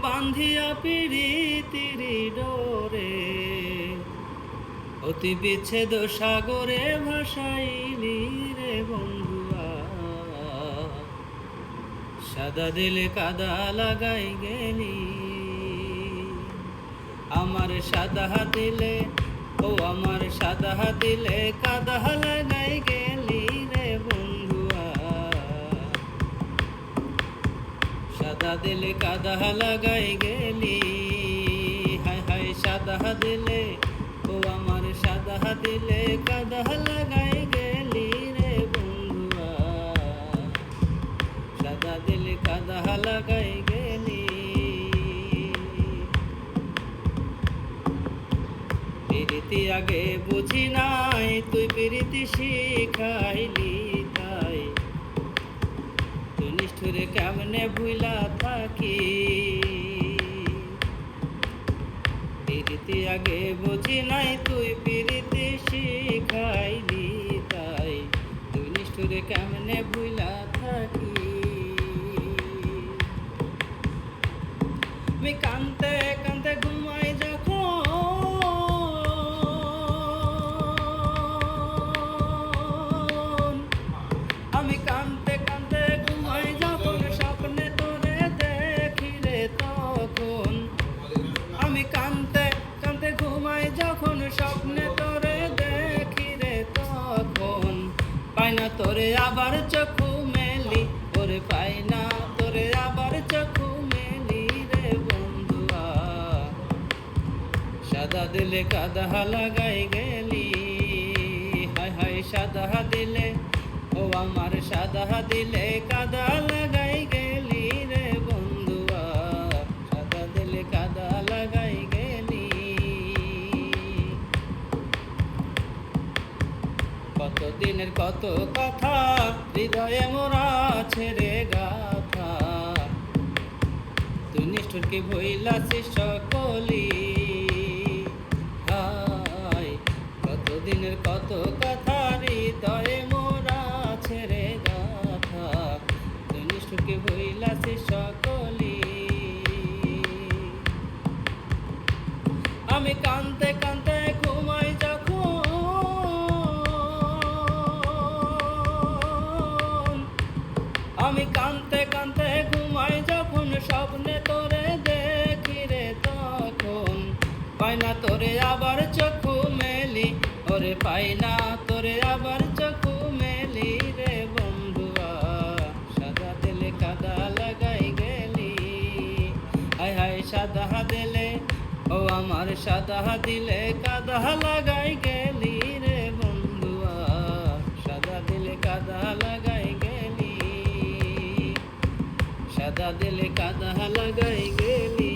বান্ধিয়া পিরিতির ডোরে অতি বিচ্ছেদ সাগরে ভাসাইলি রে বন্ধুয়া। সাদা দিলে কাদা লাগাই গেলি আমার সাদা দিলে, ও আমার সাদা দিলে কাদা লাগাই গেলি রে বন্ধুয়া। সাদা দিলে কাদা লাগাই গেলি, হায় হায় সাদা দিলে, ও আমার সাদা দিলে কাদা লাগাই গেলি রে বন্ধুয়া। সাদা দিলে কাদা লাগাই গেলি। প্রীতি আগে বুঝি নাই, তুই প্রীতি শিখাইলি তাই তুই নিষ্ঠুরে কেমনে ভুইলা থাকি। প্রীতি আগে বুঝি নাই, তুই প্রীতি শিখাইলি তাই তুই নিষ্ঠুরে কেমনে ভুইলা থাকি। আমি কানতে কানতে ঘুমাই যখন, আমি কানতে কানতে ঘুমাই যখন স্বপ্নে তোরে দেখি রে তখন। আমি কানতে কানতে ঘুমাই যখন স্বপ্নে তোরে দেখি রে তখন। পাই না তোরে আবার চক্ষু মেলি, ওরে পাই না তোরে আবার চক্ষু মেলি রে বন্ধুয়া। সাদা দিলে কাদা লাগাই গেলি, হায় হায় সাদা দিলে, ও আমার সাদা দিলে কাদা লাগাই গেলি রে বন্ধুয়া। সাদা দিলে কাদা লাগাই গেলি। কত দিনের কত কথা হৃদয়ে মোরা ছেড়ে গাথা, তুই নিষ্ঠুর কি ভইলাছিস সকলি। হায় কত দিনের কত কথা হৃদয়ে মোরা ছেড়ে গাথা, তুই নিষ্ঠুর কি ভইলাছিস সকলি। আমি কানতে কানতে ঘুমাই যখন, আমি কানতে কানতে ঘুমাই যখন স্বপ্নে তোরে দেখি রে তখন। পাই না তোরে আবার চক্ষু মেলি, ওরে পাই না তোরে আবার চক্ষু মেলি রে বন্ধুয়া। সাদা দিলে কাদা লাগাই গেলি, হায় হায় সাদা দিলে, ও আমার সাদা দিলে কাদা লাগাই গেলি রে বন্ধুয়া। সাদা দিলে কাদা লাগাই গেলি, সাদা দিলে কাদা লাগাই গেলি।